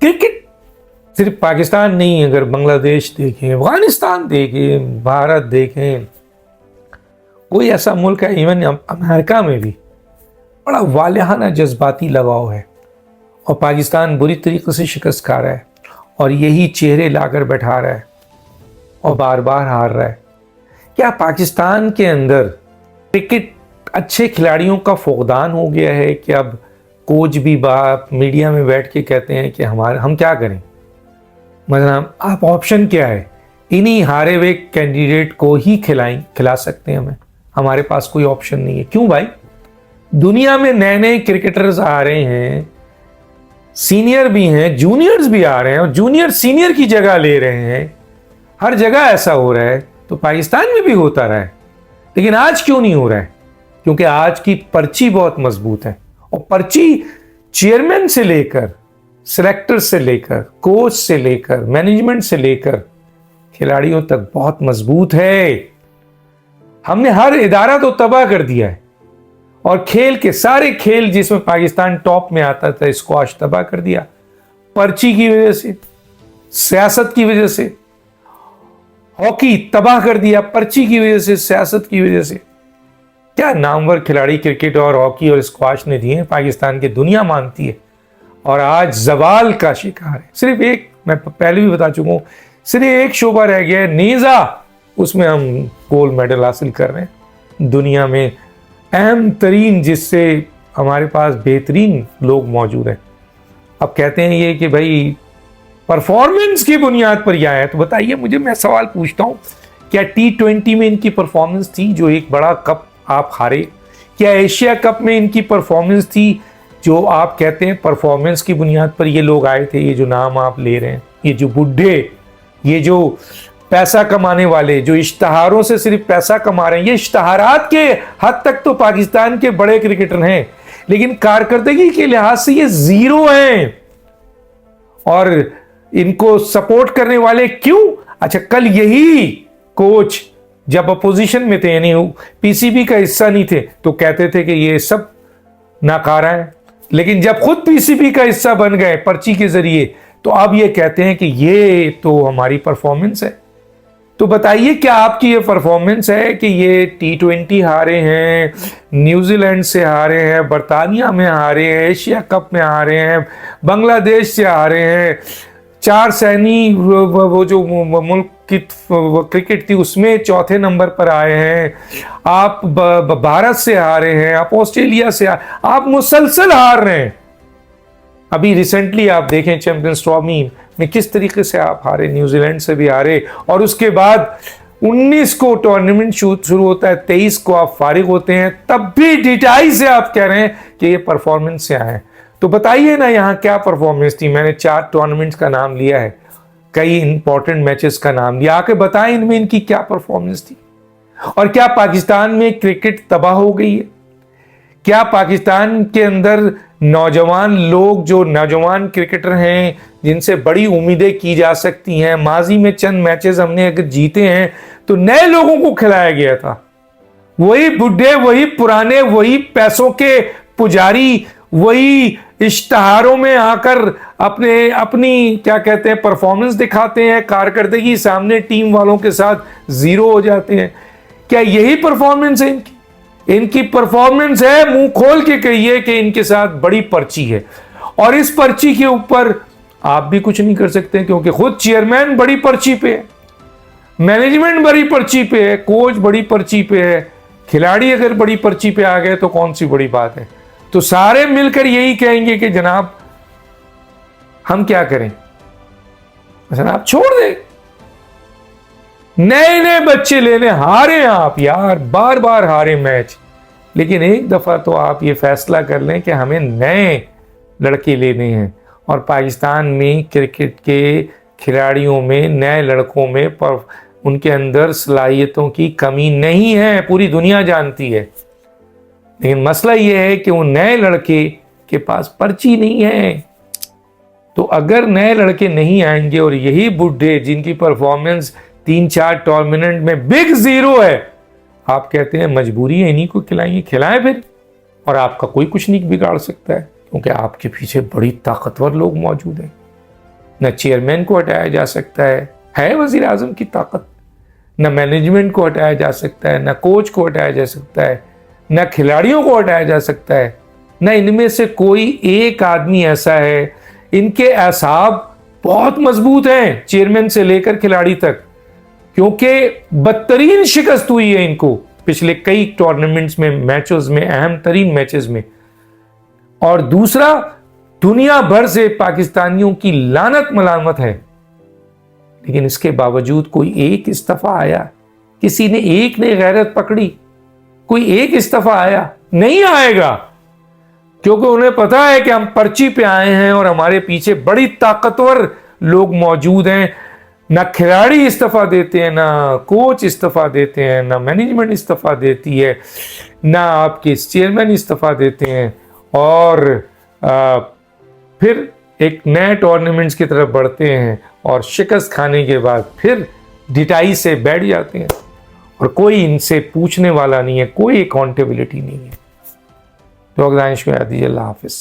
Cricket सिर्फ पाकिस्तान नहीं, अगर बांग्लादेश देखें, अफगानिस्तान देखें, भारत देखें, कोई ऐसा मुल्क है, इवन अमेरिका में भी बड़ा वालिहाना जज्बाती लगाव है और पाकिस्तान बुरी तरीके से शिकस्त खा रहा है और यही चेहरे लाकर बैठा रहा है और बार बार हार रहा है। क्या पाकिस्तान के अंदर क्रिकेट अच्छे खिलाड़ियों का फुकदान हो गया है कि अब कोच भी मीडिया में बैठ के कहते हैं कि हम क्या करें, मतलब आप ऑप्शन क्या है, इन्हीं हारे हुए कैंडिडेट को ही खिला सकते हैं, हमारे पास कोई ऑप्शन नहीं है। क्यों भाई? दुनिया में नए नए क्रिकेटर्स आ रहे हैं, सीनियर भी हैं, जूनियर्स भी आ रहे हैं और जूनियर सीनियर की जगह ले रहे हैं, हर जगह ऐसा हो रहा है, तो पाकिस्तान में भी होता रहा है। लेकिन आज क्यों नहीं हो रहा है? क्योंकि आज की पर्ची बहुत मजबूत है और पर्ची चेयरमैन से लेकर, सिलेक्टर से लेकर, कोच से लेकर, मैनेजमेंट से लेकर खिलाड़ियों तक बहुत मजबूत है। हमने हर इदारा तो तबाह कर दिया है और खेल के सारे खेल जिसमें पाकिस्तान टॉप में आता था, स्क्वाश तबाह कर दिया पर्ची की वजह से, सियासत की वजह से। हॉकी तबाह कर दिया पर्ची की वजह से, सियासत की वजह से। क्या नामवर खिलाड़ी क्रिकेट और हॉकी और स्क्वाश ने दिए पाकिस्तान की, दुनिया मानती है और आज जवाल का शिकार है। सिर्फ एक, मैं पहले भी बता चुका हूं, सिर्फ एक शोबा रह गया है, नेजा, उसमें हम गोल्ड मेडल हासिल कर रहे हैं दुनिया में अहम तरीन, जिससे हमारे पास बेहतरीन लोग मौजूद हैं। अब कहते हैं ये कि भाई परफॉर्मेंस की बुनियाद पर यह है, तो बताइए मुझे, मैं सवाल पूछता हूं, क्या T20 में इनकी परफॉर्मेंस थी जो एक बड़ा कप आप हारे? क्या एशिया कप में इनकी परफॉर्मेंस थी जो आप कहते हैं परफॉर्मेंस की बुनियाद पर ये लोग आए थे? ये जो नाम आप ले रहे हैं, ये जो बुढ़े, ये जो पैसा कमाने वाले, जो इश्तहारों से सिर्फ पैसा कमा रहे हैं, ये इश्तहारात के हद तक तो पाकिस्तान के बड़े क्रिकेटर हैं, लेकिन कारकर्दगी के लिहाज से ये जीरो हैं। और इनको सपोर्ट करने वाले क्यों? अच्छा, कल यही कोच जब अपोजिशन में थे, यानी पीसीबी का हिस्सा नहीं थे, तो कहते थे कि ये सब नाकारा है, लेकिन जब खुद पीसीबी का हिस्सा बन गए पर्ची के जरिए, तो अब ये कहते हैं कि ये तो हमारी परफॉर्मेंस है। तो बताइए, क्या आपकी ये परफॉर्मेंस है कि ये T20 हारे हैं, न्यूजीलैंड से हारे हैं, बर्तानिया में हारे हैं, एशिया कप में हारे हैं, बांग्लादेश से हारे हैं, 4 सैनी वो जो मुल्क की क्रिकेट थी उसमें चौथे नंबर पर आए हैं, आप भारत से हारे हैं, आप ऑस्ट्रेलिया से आप मुसलसल हार रहे हैं। अभी रिसेंटली आप देखें चैंपियंस ट्रॉफी में किस तरीके से आप हारे, न्यूजीलैंड से भी हारे, और उसके बाद 19 को टूर्नामेंट शुरू होता है, 23 को आप फारिग होते हैं, तब भी डिटाई से आप कह रहे हैं कि ये परफॉर्मेंस से आए। तो बताइए ना यहाँ क्या परफॉर्मेंस थी? मैंने 4 टूर्नामेंट्स का नाम लिया है, कई इंपॉर्टेंट मैचेस का नाम लिया, आके बताएं इनमें इनकी क्या परफॉर्मेंस थी। और क्या पाकिस्तान में क्रिकेट तबाह हो गई है? क्या पाकिस्तान के अंदर नौजवान लोग, जो नौजवान क्रिकेटर हैं, जिनसे बड़ी उम्मीदें की जा सकती हैं, माजी में चंद मैचेस हमने अगर जीते हैं तो नए लोगों को खिलाया गया था, वही बुढ़े, वही पुराने, वही पैसों के पुजारी, वही इश्तहारों में आकर अपनी क्या कहते हैं परफॉर्मेंस दिखाते हैं, कारकर्दगी सामने टीम वालों के साथ जीरो हो जाते हैं। क्या यही परफॉर्मेंस है इनकी? इनकी परफॉर्मेंस है, मुंह खोल के कहिए कि इनके साथ बड़ी पर्ची है, और इस पर्ची के ऊपर आप भी कुछ नहीं कर सकते, क्योंकि खुद चेयरमैन बड़ी पर्ची पे है, मैनेजमेंट बड़ी पर्ची पे है, कोच बड़ी पर्ची पे है, खिलाड़ी अगर बड़ी पर्ची पे आ गए तो कौन सी बड़ी बात है? तो सारे मिलकर यही कहेंगे कि जनाब हम क्या करें, आप छोड़ दें, नए नए बच्चे लेने, हारे आप यार, बार बार हारे मैच, लेकिन एक दफा तो आप ये फैसला कर लें कि हमें नए लड़के लेने हैं। और पाकिस्तान में क्रिकेट के खिलाड़ियों में, नए लड़कों में उनके अंदर सलाहियतों की कमी नहीं है, पूरी दुनिया जानती है, लेकिन मसला यह है कि वो नए लड़के के पास पर्ची नहीं है। तो अगर नए लड़के नहीं आएंगे और यही बुढ़े जिनकी परफॉर्मेंस 3-4 टूर्नामेंट में बिग जीरो है, आप कहते हैं मजबूरी है इन्हीं को खिलाएंगे, खिलाएं फिर, और आपका कोई कुछ नहीं बिगाड़ सकता है, क्योंकि आपके पीछे बड़ी ताकतवर लोग मौजूद हैं। न चेयरमैन को हटाया जा सकता है वजीर आजम की ताकत, न मैनेजमेंट को हटाया जा सकता है, न कोच को हटाया जा सकता है, न खिलाड़ियों को हटाया जा सकता है, न इनमें से कोई एक आदमी ऐसा है। इनके एसाब बहुत मजबूत हैं, चेयरमैन से लेकर खिलाड़ी तक, क्योंकि बदतरीन शिकस्त हुई है इनको पिछले कई टूर्नामेंट्स में, मैचेस में, अहम तरीन मैचेस में। और दूसरा, दुनिया भर से पाकिस्तानियों की लानत मलामत है, लेकिन इसके बावजूद कोई एक इस्तीफा आया? किसी ने एक ने गैरत पकड़ी? कोई एक इस्तीफा आया? नहीं आएगा, क्योंकि उन्हें पता है कि हम पर्ची पे आए हैं और हमारे पीछे बड़ी ताकतवर लोग मौजूद हैं। ना खिलाड़ी इस्तीफा देते हैं, ना कोच इस्तीफा देते हैं, ना मैनेजमेंट इस्तीफा देती है, ना आपके चेयरमैन इस्तीफा देते हैं, और फिर एक नए टूर्नामेंट्स की तरफ बढ़ते हैं और शिकस्त खाने के बाद फिर ढिठाई से बैठ जाते हैं और कोई इनसे पूछने वाला नहीं है, कोई अकाउंटेबिलिटी नहीं है। तो दानिश को याद दीजिए। अल्लाह हाफिज़।